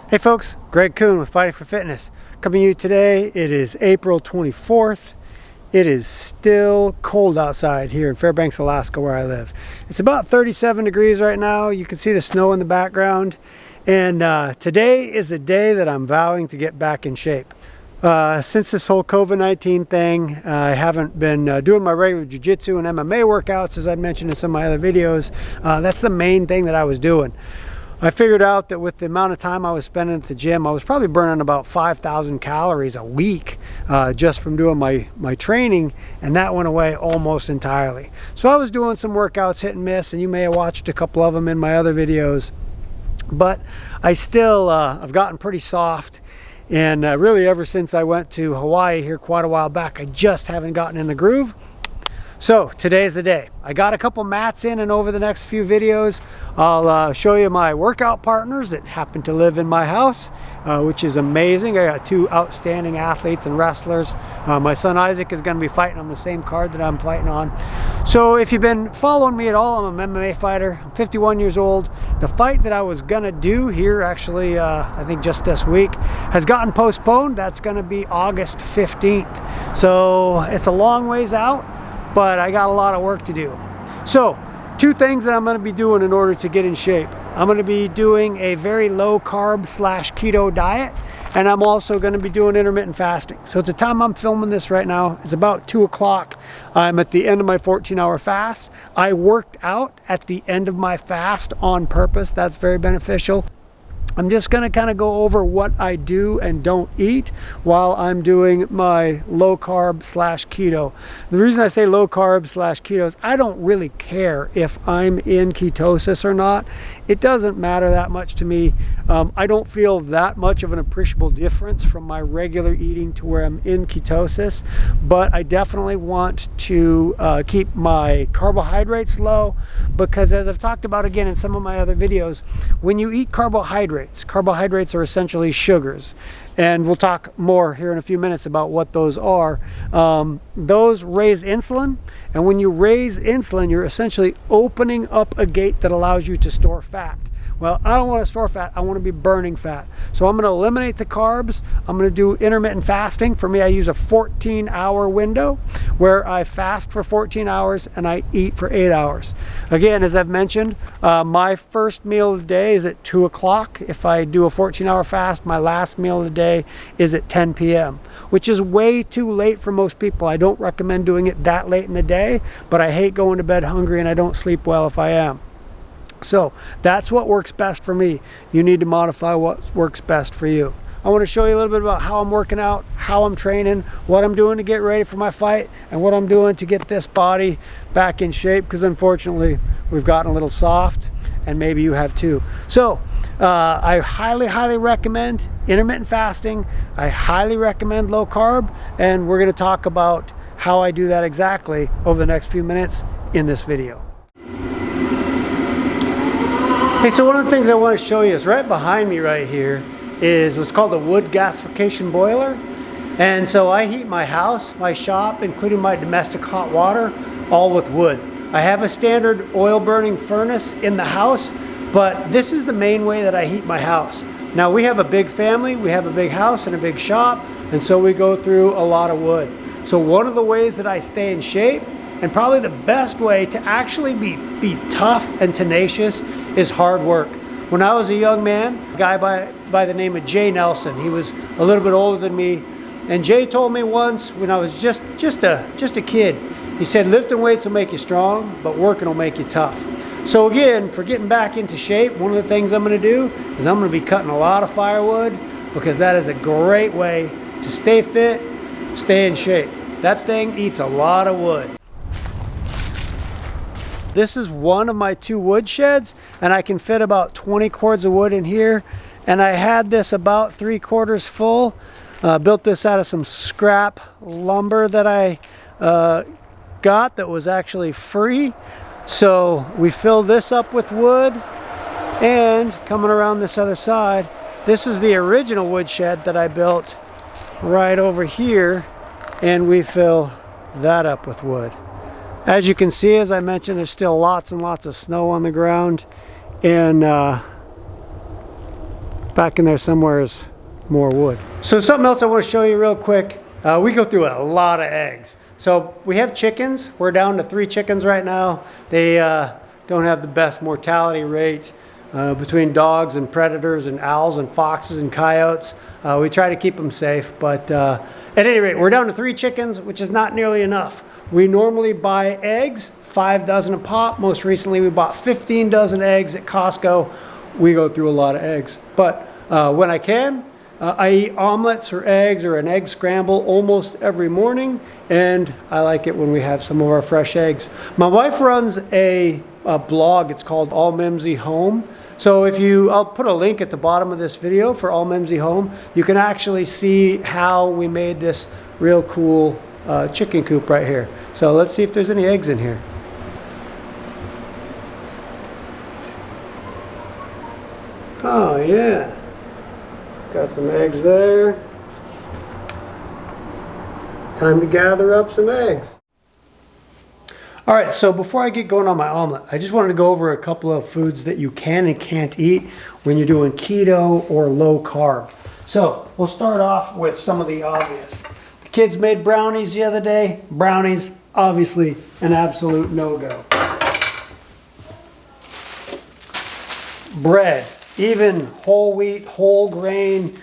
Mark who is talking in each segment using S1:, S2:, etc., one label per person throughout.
S1: Hey folks, Greg Coon with Fighting for Fitness. Coming to you today, it is April 24th. It is still cold outside here in Fairbanks, Alaska where I live. It's about 37 degrees right now. You can see the snow in the background. And today is the day that I'm vowing to get back in shape. Since this whole COVID-19 thing, I haven't been doing my regular jiu-jitsu and MMA workouts as I mentioned in some of my other videos. That's the main thing that I was doing. I figured out that with the amount of time I was spending at the gym, I was probably burning about 5,000 calories a week just from doing my training, and that went away almost entirely. So I was doing some workouts hit and miss, and you may have watched a couple of them in my other videos, but I still, I've gotten pretty soft, and really ever since I went to Hawaii here quite a while back, I just haven't gotten in the groove. So today's the day. I got a couple mats in, and over the next few videos I'll show you my workout partners that happen to live in my house, which is amazing. I got two outstanding athletes and wrestlers. My son Isaac is going to be fighting on the same card that I'm fighting on. So if you've been following me at all, I'm an MMA fighter. I'm 51 years old. The fight that I was going to do here actually I think just this week has gotten postponed. That's going to be August 15th. So it's a long ways out, but I got a lot of work to do. So two things that I'm going to be doing in order to get in shape. I'm going to be doing a very low carb / keto diet, and I'm also going to be doing intermittent fasting. So at the time I'm filming this right now, it's about 2 o'clock. I'm at the end of my 14-hour fast. I worked out at the end of my fast on purpose. That's very beneficial. I'm just going to kind of go over what I do and don't eat while I'm doing my low carb / keto. The reason I say low carb / keto is I don't really care if I'm in ketosis or not. It doesn't matter that much to me. I don't feel that much of an appreciable difference from my regular eating to where I'm in ketosis, but I definitely want to keep my carbohydrates low, because as I've talked about again in some of my other videos, when you eat carbohydrates are essentially sugars, and we'll talk more here in a few minutes about what those are. Those raise insulin, and when you raise insulin, you're essentially opening up a gate that allows you to store fat. Well, I don't want to store fat. I want to be burning fat. So I'm going to eliminate the carbs. I'm going to do intermittent fasting. For me, I use a 14-hour window where I fast for 14 hours and I eat for 8 hours. Again, as I've mentioned, my first meal of the day is at 2 o'clock. If I do a 14-hour fast, my last meal of the day is at 10 p.m., which is way too late for most people. I don't recommend doing it that late in the day, but I hate going to bed hungry, and I don't sleep well if I am. So that's what works best for me. You need to modify what works best for you. I want to show you a little bit about how I'm working out, how I'm training, what I'm doing to get ready for my fight, and what I'm doing to get this body back in shape, because unfortunately we've gotten a little soft, and maybe you have too. So I highly recommend intermittent fasting. I highly recommend low carb, and we're going to talk about how I do that exactly over the next few minutes in this video. Hey, so one of the things I want to show you is right behind me right here is what's called a wood gasification boiler. And so I heat my house, my shop, including my domestic hot water, all with wood. I have a standard oil burning furnace in the house, but this is the main way that I heat my house. Now we have a big family, we have a big house and a big shop, and so we go through a lot of wood. So one of the ways that I stay in shape, and probably the best way to actually be tough and tenacious, is hard work. When I was a young man, a guy by the name of Jay Nelson, he was a little bit older than me, and Jay told me once when I was just a kid, he said, lifting weights will make you strong, but working will make you tough. So again, for getting back into shape, one of the things I'm going to do is I'm going to be cutting a lot of firewood, because that is a great way to stay fit, stay in shape. That thing eats a lot of wood. This is one of my 2 wood sheds, and I can fit about 20 cords of wood in here. And I had this about 3/4 full. Built this out of some scrap lumber that I got that was actually free. So we filled this up with wood, and coming around this other side, this is the original wood shed that I built right over here, and we fill that up with wood. As you can see, as I mentioned, there's still lots and lots of snow on the ground, and Back in there somewhere is more wood. So something else I want to show you real quick. We go through a lot of eggs. So we have chickens. We're down to 3 chickens right now. They don't have the best mortality rate between dogs and predators and owls and foxes and coyotes. We try to keep them safe, but at any rate, we're down to 3 chickens, which is not nearly enough. We normally buy eggs, 5 dozen a pop. Most recently, we bought 15 dozen eggs at Costco. We go through a lot of eggs, but when I can, I eat omelets or eggs or an egg scramble almost every morning, and I like it when we have some of our fresh eggs. My wife runs a blog. It's called All Mimsy Home. So I'll put a link at the bottom of this video for All Mimsy Home. You can actually see how we made this real cool chicken coop right here. So let's see if there's any eggs in here. Oh yeah, got some eggs there. Time to gather up some eggs. All right, so before I get going on my omelet, I just wanted to go over a couple of foods that you can and can't eat when you're doing keto or low carb. So we'll start off with some of the obvious. The kids made brownies the other day. Brownies, obviously an absolute no-go. Bread, even whole wheat, whole grain,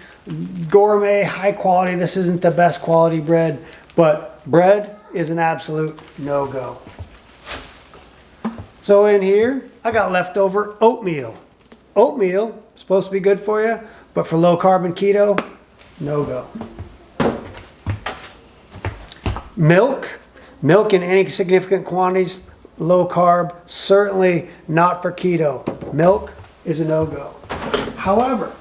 S1: gourmet, high quality. This isn't the best quality bread, but bread is an absolute no-go. So in here, I got leftover oatmeal. Oatmeal, supposed to be good for you, but for low carb and keto, no-go. Milk in any significant quantities, low carb, certainly not for keto. Milk is a no-go. However,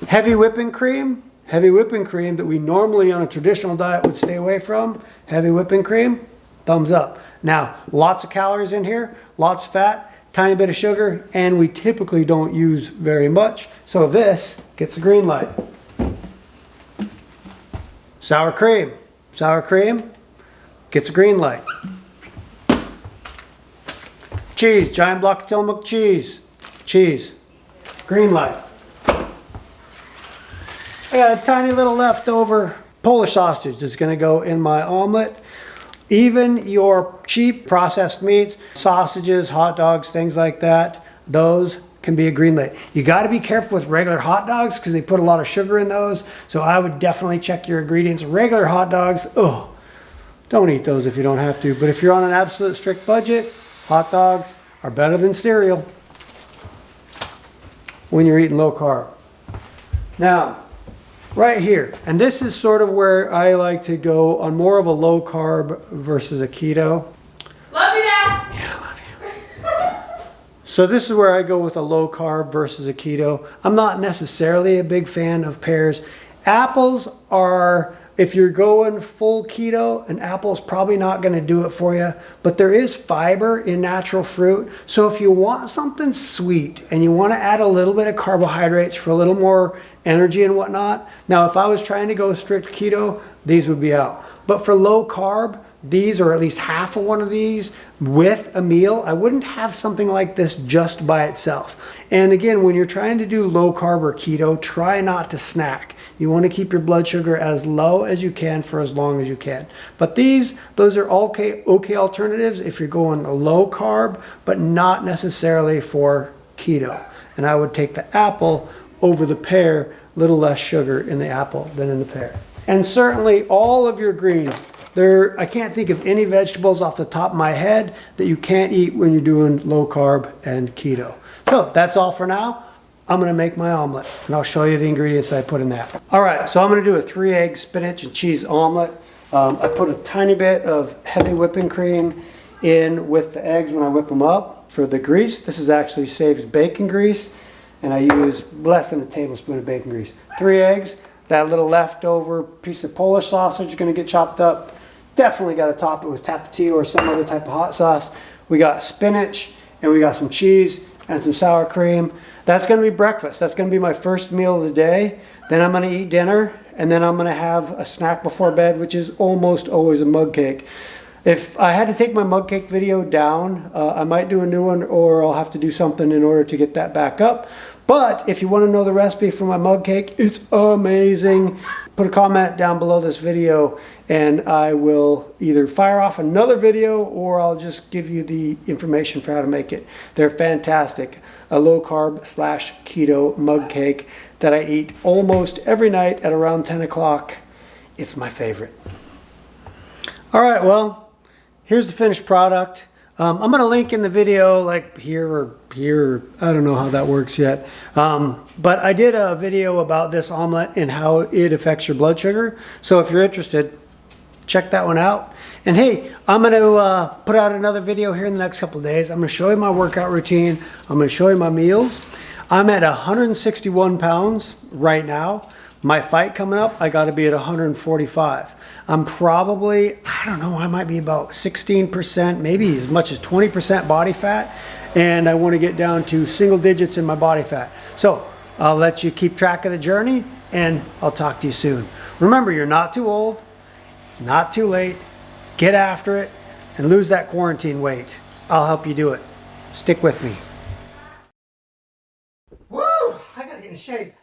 S1: heavy whipping cream that we normally on a traditional diet would stay away from, heavy whipping cream, thumbs up. Now, lots of calories in here, lots of fat, tiny bit of sugar, and we typically don't use very much. So this gets a green light. Sour cream gets a green light. Cheese, giant block of Tillamook cheese, green light. I got a tiny little leftover Polish sausage that's gonna go in my omelet. Even your cheap processed meats, sausages, hot dogs, things like that, those can be a green light. You gotta be careful with regular hot dogs because they put a lot of sugar in those. So I would definitely check your ingredients. Regular hot dogs, don't eat those if you don't have to. But if you're on an absolute strict budget, hot dogs are better than cereal when you're eating low carb. Now, right here, and this is sort of where I like to go on more of a low carb versus a keto.
S2: Love you, Dad.
S1: Yeah, I love you. So this is where I go with a low carb versus a keto. I'm not necessarily a big fan of pears. Apples are, if you're going full keto, an apple is probably not going to do it for you, but there is fiber in natural fruit. So if you want something sweet and you want to add a little bit of carbohydrates for a little more energy and whatnot. Now, if I was trying to go strict keto, these would be out. But for low carb, these, or at least half of one of these with a meal, I wouldn't have something like this just by itself. And again, when you're trying to do low carb or keto, try not to snack. You want to keep your blood sugar as low as you can for as long as you can. But those are okay alternatives if you're going low carb, but not necessarily for keto. And I would take the apple over the pear, a little less sugar in the apple than in the pear. And certainly all of your greens. I can't think of any vegetables off the top of my head that you can't eat when you're doing low carb and keto. So that's all for now. I'm gonna make my omelet and I'll show you the ingredients that I put in that. All right, so I'm gonna do a 3-egg spinach and cheese omelet. I put a tiny bit of heavy whipping cream in with the eggs when I whip them up. For the grease, this is actually saves bacon grease, and I use less than a tablespoon of bacon grease. 3 eggs, that little leftover piece of Polish sausage is gonna get chopped up. Definitely gotta top it with tapatio or some other type of hot sauce. We got spinach, and we got some cheese and some sour cream. That's gonna be breakfast. That's gonna be my first meal of the day. Then I'm gonna eat dinner, and then I'm gonna have a snack before bed, which is almost always a mug cake. If I had to take my mug cake video down, I might do a new one, or I'll have to do something in order to get that back up. But if you want to know the recipe for my mug cake, it's amazing. Put a comment down below this video and I will either fire off another video or I'll just give you the information for how to make it. They're fantastic. A low carb / keto mug cake that I eat almost every night at around 10 o'clock. It's my favorite. All right, well, here's the finished product. I'm going to link in the video like here or here. I don't know how that works yet. But I did a video about this omelet and how it affects your blood sugar. So if you're interested, check that one out. And hey, I'm going to put out another video here in the next couple of days. I'm going to show you my workout routine. I'm going to show you my meals. I'm at 161 pounds right now. My fight coming up, I got to be at 145. I'm probably, I don't know, I might be about 16%, maybe as much as 20% body fat. And I want to get down to single digits in my body fat. So I'll let you keep track of the journey and I'll talk to you soon. Remember, you're not too old. It's not too late. Get after it and lose that quarantine weight. I'll help you do it. Stick with me. Woo! I gotta get in shape.